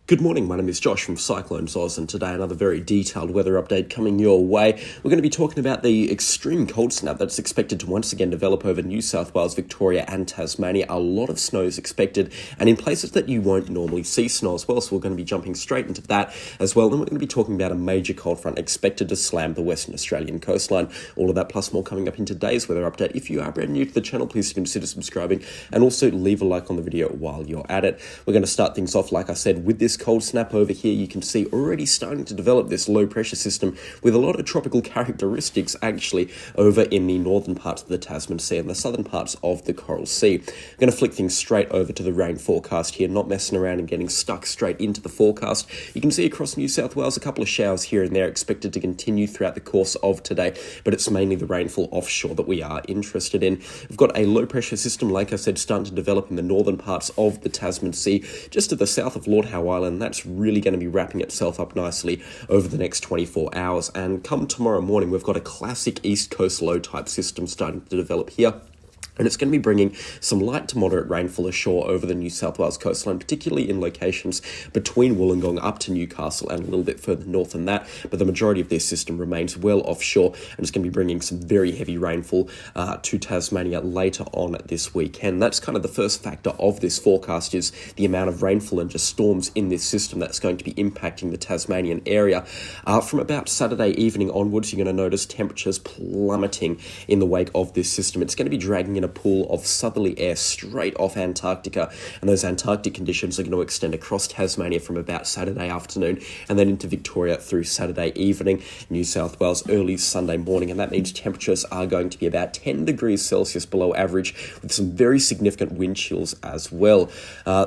Good morning, my name is Josh from CyclonesOZ, and today another very detailed weather update coming your way. We're going to be talking about the extreme cold snap that's expected to once again develop over New South Wales, Victoria and Tasmania. A lot of snow is expected, and in places that you won't normally see snow as well, so we're going to be jumping straight into that as well. Then we're going to be talking about a major cold front expected to slam the Western Australian coastline. All of that plus more coming up in today's weather update. If you are brand new to the channel, please consider subscribing, and also leave a like on the video while you're at it. We're going to start things off, like I said, with this cold snap over here. You can see already starting to develop this low pressure system with a lot of tropical characteristics actually over in the northern parts of the Tasman Sea and the southern parts of the Coral Sea. I'm going to flick things straight over to the rain forecast here, not messing around and getting stuck straight into the forecast. You can see across New South Wales a couple of showers here and there expected to continue throughout the course of today, but it's mainly the rainfall offshore that we are interested in. We've got a low pressure system, like I said, starting to develop in the northern parts of the Tasman Sea, just to the south of Lord Howe Island. That's really going to be wrapping itself up nicely over the next 24 hours. And come tomorrow morning, we've got a classic east coast low type system starting to develop here. And it's going to be bringing some light to moderate rainfall ashore over the New South Wales coastline, particularly in locations between Wollongong up to Newcastle and a little bit further north than that. But the majority of this system remains well offshore, and it's going to be bringing some very heavy rainfall to Tasmania later on this weekend. That's kind of the first factor of this forecast, is the amount of rainfall and just storms in this system that's going to be impacting the Tasmanian area. From about Saturday evening onwards, you're going to notice temperatures plummeting in the wake of this system. It's going to be dragging in a pool of southerly air straight off Antarctica, and those Antarctic conditions are going to extend across Tasmania from about Saturday afternoon and then into Victoria through Saturday evening, New South Wales early Sunday morning, and that means temperatures are going to be about 10 degrees Celsius below average with some very significant wind chills as well.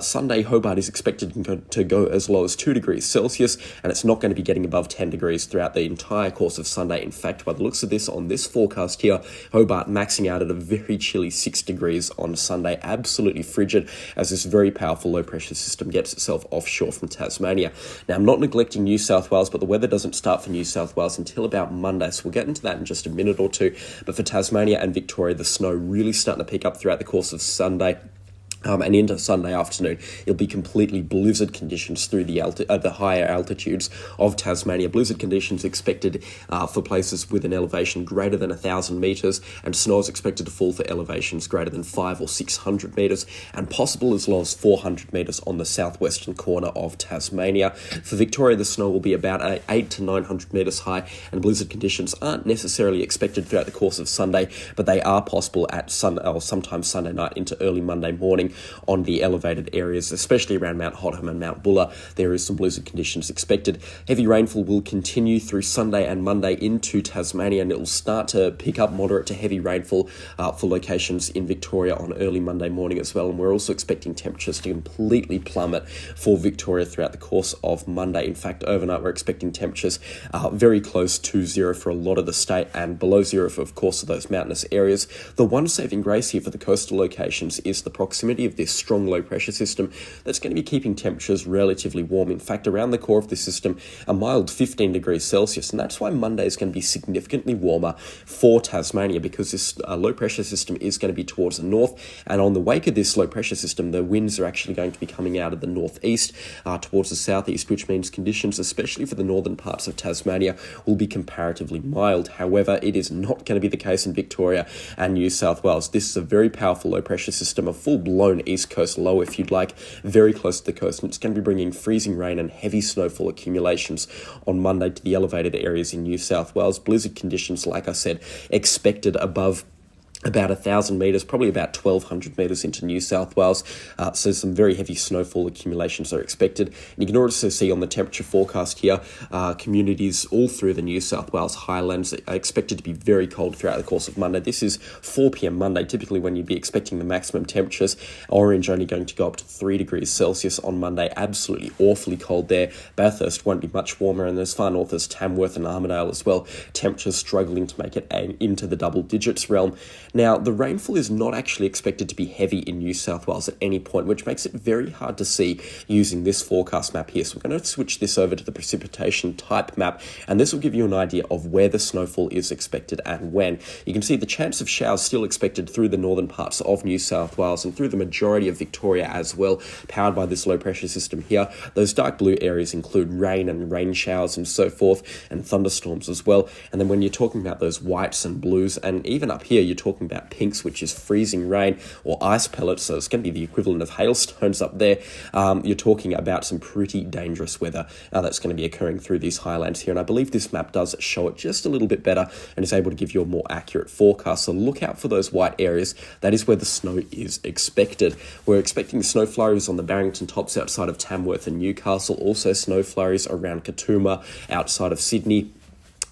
Sunday, Hobart is expected to go as low as 2 degrees Celsius, and it's not going to be getting above 10 degrees throughout the entire course of Sunday. In fact, by the looks of this on this forecast here, Hobart maxing out at a very chilly 6 degrees on Sunday, absolutely frigid as this very powerful low pressure system gets itself offshore from Tasmania. Now, I'm not neglecting New South Wales, but the weather doesn't start for New South Wales until about Monday, so we'll get into that in just a minute or two. But for Tasmania and Victoria, the snow really starting to pick up throughout the course of Sunday. And into Sunday afternoon, it'll be completely blizzard conditions through the higher altitudes of Tasmania. Blizzard conditions expected for places with an elevation greater than 1,000 metres, and snow is expected to fall for elevations greater than 500 or 600 metres, and possible as low as 400 metres on the southwestern corner of Tasmania. For Victoria, the snow will be about 800 to 900 metres high, and blizzard conditions aren't necessarily expected throughout the course of Sunday, but they are possible at sometime Sunday night into early Monday morning on the elevated areas, especially around Mount Hotham and Mount Buller. There is some blizzard conditions expected. Heavy rainfall will continue through Sunday and Monday into Tasmania, and it will start to pick up moderate to heavy rainfall for locations in Victoria on early Monday morning as well. And we're also expecting temperatures to completely plummet for Victoria throughout the course of Monday. In fact, overnight we're expecting temperatures very close to zero for a lot of the state, and below zero for, of course, those mountainous areas. The one saving grace here for the coastal locations is the proximity of this strong low pressure system that's going to be keeping temperatures relatively warm. In fact, around the core of the system, a mild 15 degrees Celsius, and that's why Monday is going to be significantly warmer for Tasmania, because this low pressure system is going to be towards the north, and on the wake of this low pressure system, the winds are actually going to be coming out of the northeast towards the southeast, which means conditions, especially for the northern parts of Tasmania, will be comparatively mild. However, it is not going to be the case in Victoria and New South Wales. This is a very powerful low pressure system, a full-blown east coast low, if you'd like, very close to the coast, and it's going to be bringing freezing rain and heavy snowfall accumulations on Monday to the elevated areas in New South Wales. Blizzard conditions, like I said, expected above about 1,000 metres, probably about 1,200 metres into New South Wales. So some very heavy snowfall accumulations are expected. And you can also see on the temperature forecast here, communities all through the New South Wales highlands are expected to be very cold throughout the course of Monday. This is 4 p.m. Monday, typically when you'd be expecting the maximum temperatures. Orange only going to go up to 3 degrees Celsius on Monday. Absolutely awfully cold there. Bathurst won't be much warmer, and as far north as Tamworth and Armidale as well, temperatures struggling to make it into the double digits realm. Now, the rainfall is not actually expected to be heavy in New South Wales at any point, which makes it very hard to see using this forecast map here. So we're going to switch this over to the precipitation type map, and this will give you an idea of where the snowfall is expected and when. You can see the chance of showers still expected through the northern parts of New South Wales and through the majority of Victoria as well, powered by this low pressure system here. Those dark blue areas include rain and rain showers and so forth, and thunderstorms as well. And then when you're talking about those whites and blues, and even up here you're talking about pinks, which is freezing rain or ice pellets, so it's going to be the equivalent of hailstones up there. You're talking about some pretty dangerous weather that's going to be occurring through these highlands here, and I believe this map does show it just a little bit better and is able to give you a more accurate forecast. So look out for those white areas. That is where the snow is expected. We're expecting snow flurries on the Barrington Tops outside of Tamworth and Newcastle, also snow flurries around Katoomba outside of Sydney.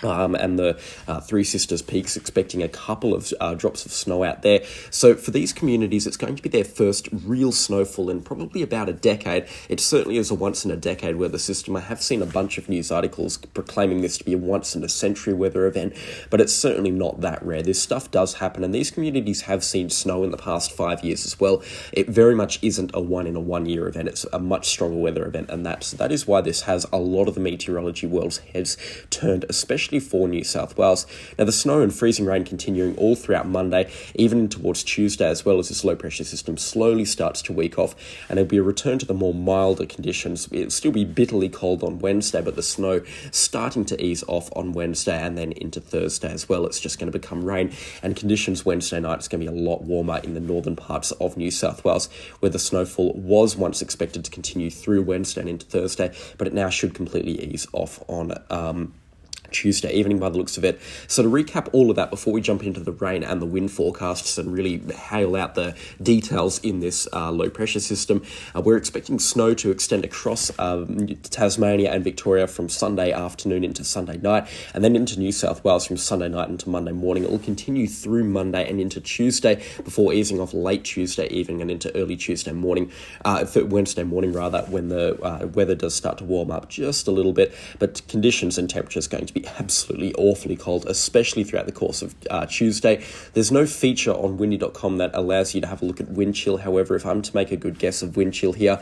And the Three Sisters Peaks expecting a couple of drops of snow out there. So for these communities, it's going to be their first real snowfall in probably about a decade. It certainly is a once-in-a-decade weather system. I have seen a bunch of news articles proclaiming this to be a once-in-a-century weather event, but it's certainly not that rare. This stuff does happen, and these communities have seen snow in the past 5 years as well. It very much isn't a one-in-a-one-year event. It's a much stronger weather event, and that is why this has a lot of the meteorology world's heads turned, especially for New South Wales. Now, the snow and freezing rain continuing all throughout Monday, even towards Tuesday, as well as this low pressure system slowly starts to weak off, and there'll be a return to the more milder conditions. It'll still be bitterly cold on Wednesday, but the snow starting to ease off on Wednesday and then into Thursday as well. It's just going to become rain, and conditions Wednesday night is going to be a lot warmer in the northern parts of New South Wales, where the snowfall was once expected to continue through Wednesday and into Thursday, but it now should completely ease off on Tuesday evening by the looks of it. So to recap all of that before we jump into the rain and the wind forecasts and really hail out the details in this low pressure system, we're expecting snow to extend across Tasmania and Victoria from Sunday afternoon into Sunday night, and then into New South Wales from Sunday night into Monday morning. It will continue through Monday and into Tuesday before easing off late Tuesday evening and into early Tuesday morning, Wednesday morning rather, when the weather does start to warm up just a little bit, but conditions and temperatures going to be absolutely awfully cold, especially throughout the course of Tuesday. There's no feature on windy.com that allows you to have a look at wind chill. However, if I'm to make a good guess of wind chill here,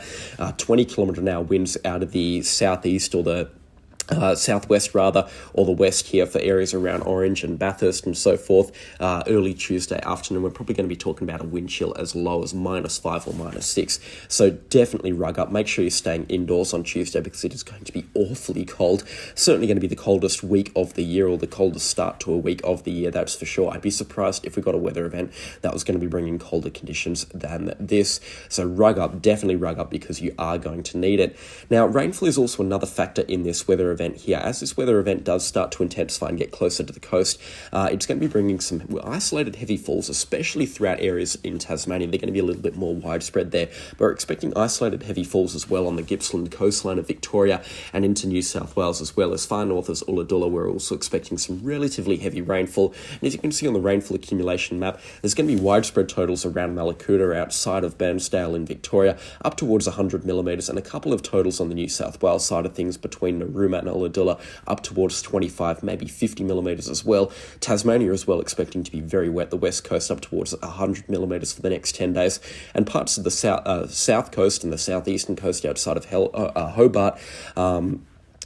20 kilometre an hour winds out of the southeast or the southwest rather, or the west here for areas around Orange and Bathurst and so forth. Early Tuesday afternoon, we're probably going to be talking about a wind chill as low as -5 or -6. So definitely rug up. Make sure you're staying indoors on Tuesday because it is going to be awfully cold. Certainly going to be the coldest week of the year, or the coldest start to a week of the year, that's for sure. I'd be surprised if we got a weather event that was going to be bringing colder conditions than this. So rug up, definitely rug up, because you are going to need it. Now, rainfall is also another factor in this weather event here. As this weather event does start to intensify and get closer to the coast, it's going to be bringing some isolated heavy falls, especially throughout areas in Tasmania. They're going to be a little bit more widespread there, but we're expecting isolated heavy falls as well on the Gippsland coastline of Victoria and into New South Wales, as well as far north as Ulladulla. We're also expecting some relatively heavy rainfall, and as you can see on the rainfall accumulation map, there's going to be widespread totals around Mallacoota outside of Bairnsdale in Victoria, up towards 100 millimetres, and a couple of totals on the New South Wales side of things between Narooma and Ulladulla, up towards 25, maybe 50 millimetres as well. Tasmania as well expecting to be very wet. The west coast up towards 100 millimetres for the next 10 days. And parts of the south coast and the southeastern coast outside of Hobart,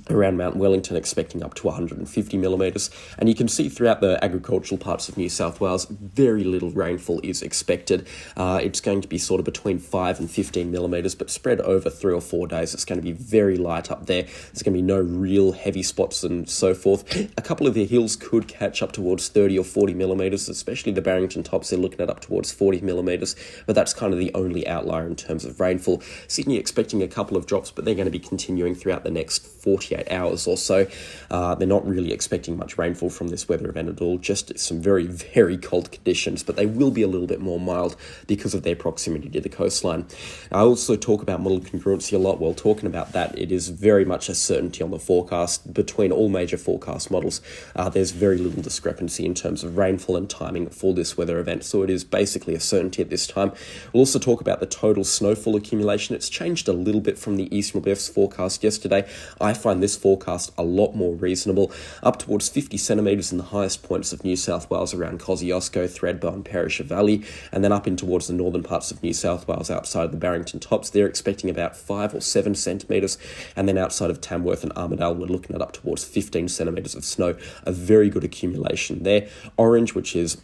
around Mount Wellington expecting up to 150 millimetres. And you can see throughout the agricultural parts of New South Wales, very little rainfall is expected. It's going to be sort of between 5 and 15 millimetres, but spread over 3 or 4 days. It's going to be very light up there. There's going to be no real heavy spots and so forth. A couple of the hills could catch up towards 30 or 40 millimetres, especially the Barrington Tops. They're looking at up towards 40 millimetres, but that's kind of the only outlier in terms of rainfall. Sydney expecting a couple of drops, but they're going to be continuing throughout the next 48 hours or so. They're not really expecting much rainfall from this weather event at all, just some very, very cold conditions, but they will be a little bit more mild because of their proximity to the coastline. I also talk about model congruency a lot. While talking about that, it is very much a certainty on the forecast between all major forecast models. There's very little discrepancy in terms of rainfall and timing for this weather event, so it is basically a certainty at this time. We'll also talk about the total snowfall accumulation. It's changed a little bit from the East Mobil's forecast yesterday. I find this this forecast a lot more reasonable, up towards 50 centimetres in the highest points of New South Wales around Kosciuszko, Thredbo, Perisher Valley, and then up in towards the northern parts of New South Wales outside of the Barrington Tops. They're expecting about 5 or 7 centimetres, and then outside of Tamworth and Armidale, we're looking at up towards 15 centimetres of snow. A very good accumulation there. Orange, which is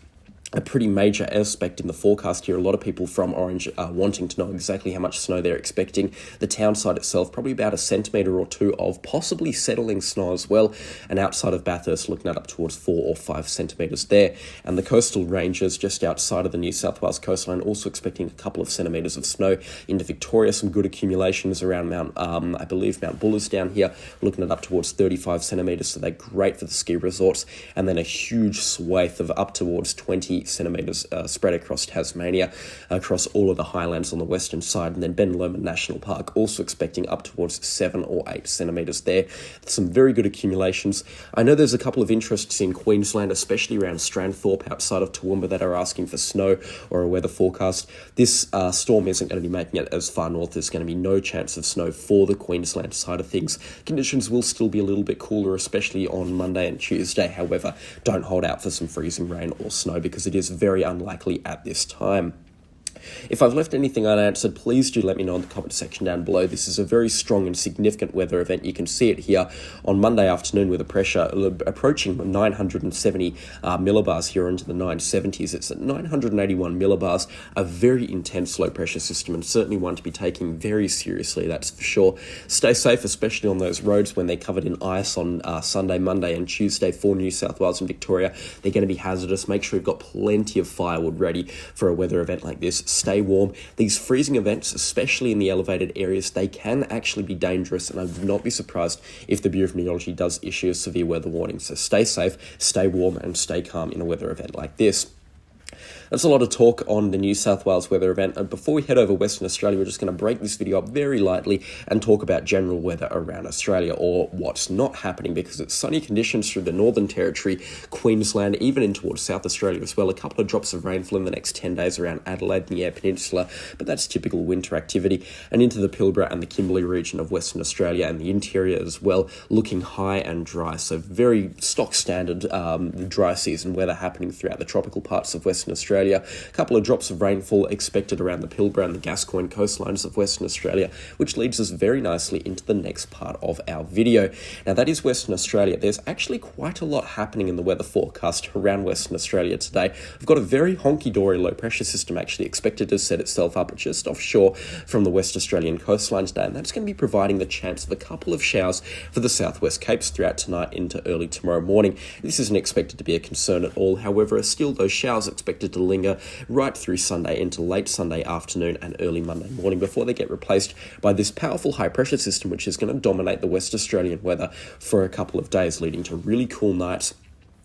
a pretty major aspect in the forecast here. A lot of people from Orange are wanting to know exactly how much snow they're expecting. The town side itself, probably about a centimetre or two of possibly settling snow as well. And outside of Bathurst, looking at up towards 4 or 5 centimetres there. And the coastal ranges just outside of the New South Wales coastline, also expecting a couple of centimetres of snow. Into Victoria, some good accumulations around I believe Mount Buller's down here, looking at up towards 35 centimetres. So they're great for the ski resorts. And then a huge swathe of up towards 20 centimetres spread across Tasmania, across all of the highlands on the western side, and then Ben Lomond National Park also expecting up towards 7 or 8 centimetres there. Some very good accumulations. I know there's a couple of interests in Queensland, especially around Strandthorpe outside of Toowoomba, that are asking for snow or a weather forecast. This storm isn't going to be making it as far north. There's going to be no chance of snow for the Queensland side of things. Conditions will still be a little bit cooler, especially on Monday and Tuesday. However, don't hold out for some freezing rain or snow because it is very unlikely at this time. If I've left anything unanswered, please do let me know in the comment section down below. This is a very strong and significant weather event. You can see it here on Monday afternoon with a pressure approaching 970 millibars here into the 970s. It's at 981 millibars, a very intense low pressure system and certainly one to be taking very seriously, that's for sure. Stay safe, especially on those roads when they're covered in ice on Sunday, Monday and Tuesday for New South Wales and Victoria. They're going to be hazardous. Make sure you've got plenty of firewood ready for a weather event like this. Stay warm. These freezing events, especially in the elevated areas, they can actually be dangerous, and I would not be surprised if the Bureau of Meteorology does issue a severe weather warning. So stay safe, stay warm, and stay calm in a weather event like this. That's a lot of talk on the New South Wales weather event, and before we head over Western Australia, we're just going to break this video up very lightly and talk about general weather around Australia, or what's not happening, because it's sunny conditions through the Northern Territory, Queensland, even in towards South Australia as well. A couple of drops of rainfall in the next 10 days around Adelaide and the Eyre Peninsula, but that's typical winter activity, and into the Pilbara and the Kimberley region of Western Australia and the interior as well, looking high and dry. So very stock standard dry season weather happening throughout the tropical parts of Western Australia. A couple of drops of rainfall expected around the Pilbara and the Gascoyne coastlines of Western Australia, which leads us very nicely into the next part of our video. Now, that is Western Australia. There's actually quite a lot happening in the weather forecast around Western Australia today. We've got a very honky-dory low pressure system actually expected to set itself up just offshore from the West Australian coastline today, and that's going to be providing the chance of a couple of showers for the southwest capes throughout tonight into early tomorrow morning. This isn't expected to be a concern at all. However, still those showers are expected to linger right through Sunday into late Sunday afternoon and early Monday morning before they get replaced by this powerful high pressure system, which is going to dominate the West Australian weather for a couple of days, leading to really cool nights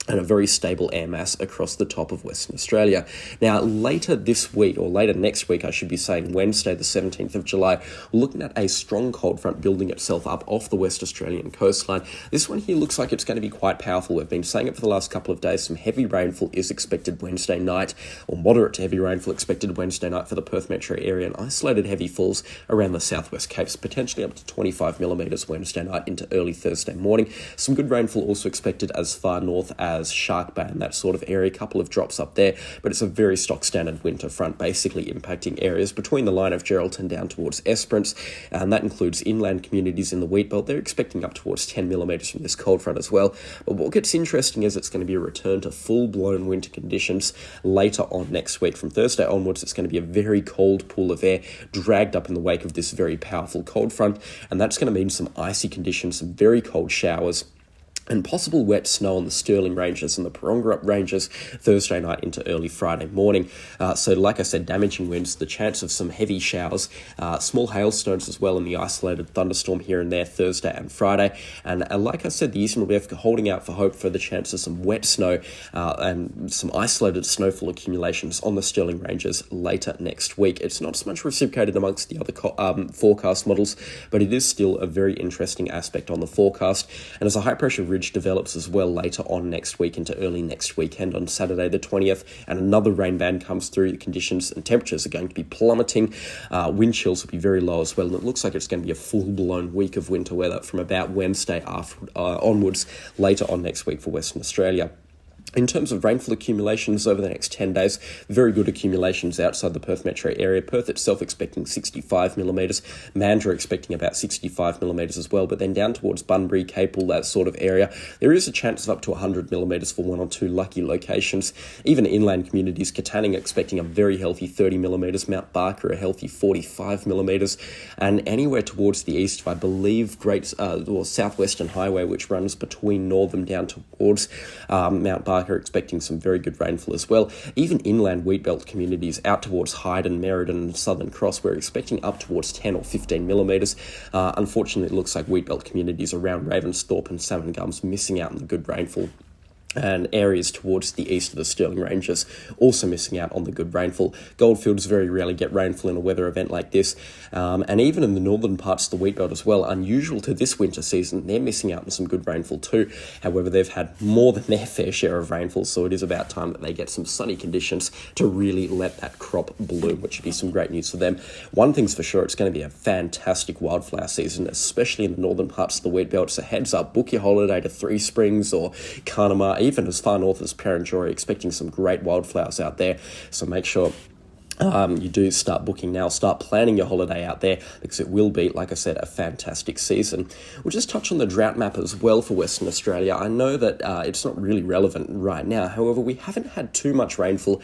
and a very stable air mass across the top of Western Australia. Now, later this week, or later next week, I should be saying, Wednesday the 17th of July, we're looking at a strong cold front building itself up off the West Australian coastline. This one here looks like it's going to be quite powerful. We've been saying it for the last couple of days. Some heavy rainfall is expected Wednesday night, or moderate to heavy rainfall expected Wednesday night for the Perth metro area, and isolated heavy falls around the southwest capes, potentially up to 25 millimetres Wednesday night into early Thursday morning. Some good rainfall also expected as far north as Shark Bay and that sort of area. A couple of drops up there, but it's a very stock standard winter front, basically impacting areas between the line of Geraldton down towards Esperance, and that includes inland communities in the wheat belt. They're expecting up towards 10 millimetres from this cold front as well. But what gets interesting is it's going to be a return to full-blown winter conditions later on next week. From Thursday onwards, it's going to be a very cold pool of air dragged up in the wake of this very powerful cold front, and that's going to mean some icy conditions, some very cold showers, and possible wet snow on the Stirling Ranges and the Parongarup Ranges Thursday night into early Friday morning. So like I said, damaging winds, the chance of some heavy showers, small hailstones as well, in the isolated thunderstorm here and there Thursday and Friday. And like I said, the Eastern will be holding out for hope for the chance of some wet snow and some isolated snowfall accumulations on the Stirling Ranges later next week. It's not so much reciprocated amongst the other forecast models, but it is still a very interesting aspect on the forecast. And as a high pressure ridge ridge develops as well later on next week into early next weekend on Saturday the 20th, and another rain band comes through. The conditions and temperatures are going to be plummeting. Wind chills will be very low as well, and it looks like it's going to be a full-blown week of winter weather from about Wednesday onwards later on next week for Western Australia. In terms of rainfall accumulations over the next 10 days, very good accumulations outside the Perth metro area. Perth itself expecting 65 millimetres, Mandurah expecting about 65 millimetres as well, but then down towards Bunbury, Capel, that sort of area, there is a chance of up to 100 millimetres for one or two lucky locations. Even inland communities, Katanning expecting a very healthy 30 millimetres, Mount Barker a healthy 45 millimetres, and anywhere towards the east, I believe Southwestern Highway, which runs between Northam down towards Mount Barker, are expecting some very good rainfall as well. Even inland wheatbelt communities out towards Hyden, Merredin and Southern Cross, we're expecting up towards 10 or 15 millimetres. Unfortunately, it looks like wheatbelt communities around Ravensthorpe and Salmon Gums missing out on the good rainfall, and areas towards the east of the Stirling Ranges also missing out on the good rainfall. Goldfields very rarely get rainfall in a weather event like this, and even in the northern parts of the wheatbelt as well, unusual to this winter season, they're missing out on some good rainfall too. However, they've had more than their fair share of rainfall, so it is about time that they get some sunny conditions to really let that crop bloom, which would be some great news for them. One thing's for sure, it's going to be a fantastic wildflower season, especially in the northern parts of the wheatbelt, so heads up, book your holiday to Three Springs or Carnamah, even as far north as Perenjori, expecting some great wildflowers out there. So make sure you do start booking now, start planning your holiday out there, because it will be, like I said, a fantastic season. We'll just touch on the drought map as well for Western Australia. I know that it's not really relevant right now. However, we haven't had too much rainfall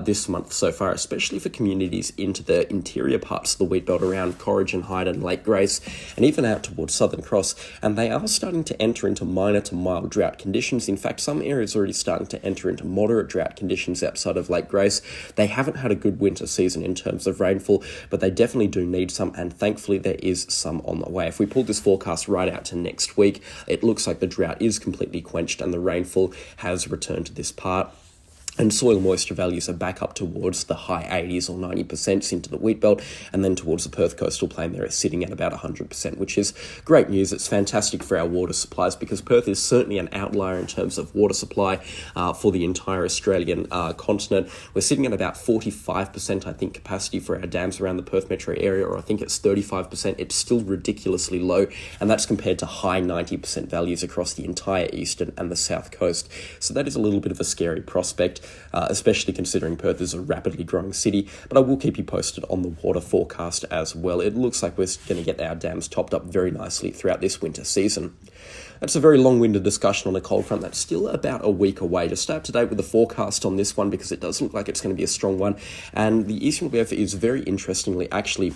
this month so far, especially for communities into the interior parts of the wheatbelt around Corrigin, Hyden, Lake Grace, and even out towards Southern Cross. And they are starting to enter into minor to mild drought conditions. In fact, some areas are already starting to enter into moderate drought conditions outside of Lake Grace. They haven't had a good winter season in terms of rainfall, but they definitely do need some, and thankfully there is some on the way. If we pull this forecast right out to next week, it looks like the drought is completely quenched and the rainfall has returned to this part. And soil moisture values are back up towards the high 80s or 90% into the wheatbelt, and then towards the Perth coastal plain they're sitting at about 100%, which is great news. It's fantastic for our water supplies, because Perth is certainly an outlier in terms of water supply for the entire Australian continent. We're sitting at about 45%, I think, capacity for our dams around the Perth metro area, or I think it's 35%. It's still ridiculously low, and that's compared to high 90% values across the entire eastern and the south coast. So that is a little bit of a scary prospect, especially considering Perth is a rapidly growing city, but I will keep you posted on the water forecast as well. It looks like we're going to get our dams topped up very nicely throughout this winter season. That's a very long-winded discussion on a cold front that's still about a week away. Just stay up to date with the forecast on this one, because it does look like it's going to be a strong one, and the eastern weather is very interestingly actually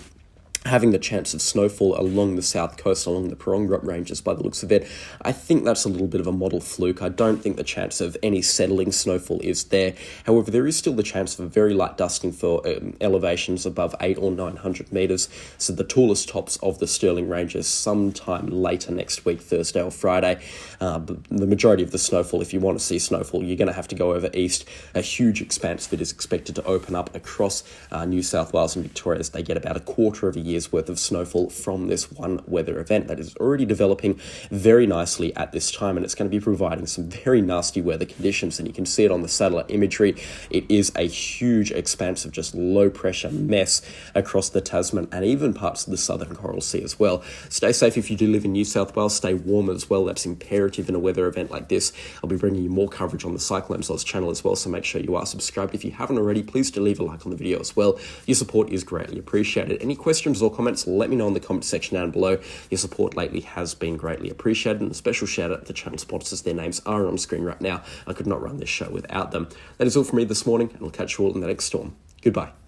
having the chance of snowfall along the south coast, along the Parongrot Ranges by the looks of it. I think that's a little bit of a model fluke. I don't think the chance of any settling snowfall is there. However, there is still the chance of a very light dusting for elevations above 800 or 900 metres. So the tallest tops of the Stirling Ranges sometime later next week, Thursday or Friday. But the majority of the snowfall, if you want to see snowfall, you're going to have to go over east. A huge expanse of it is expected to open up across New South Wales and Victoria as they get about a quarter of a year's worth of snowfall from this one weather event that is already developing very nicely at this time, and it's going to be providing some very nasty weather conditions, and you can see it on the satellite imagery. It is a huge expanse of just low pressure mess across the Tasman and even parts of the southern Coral Sea as well. Stay safe if you do live in New South Wales. Stay warm as well. That's imperative in a weather event like this. I'll be bringing you more coverage on the CyclonesOZ channel as well, so make sure you are subscribed. If you haven't already, please do leave a like on the video as well. Your support is greatly appreciated. Any questions or comments, let me know in the comment section down below. Your support lately has been greatly appreciated, and a special shout out to the channel sponsors. Their names are on screen right now. I could not run this show without them. That is all from me this morning, and I'll catch you all in the next storm. Goodbye.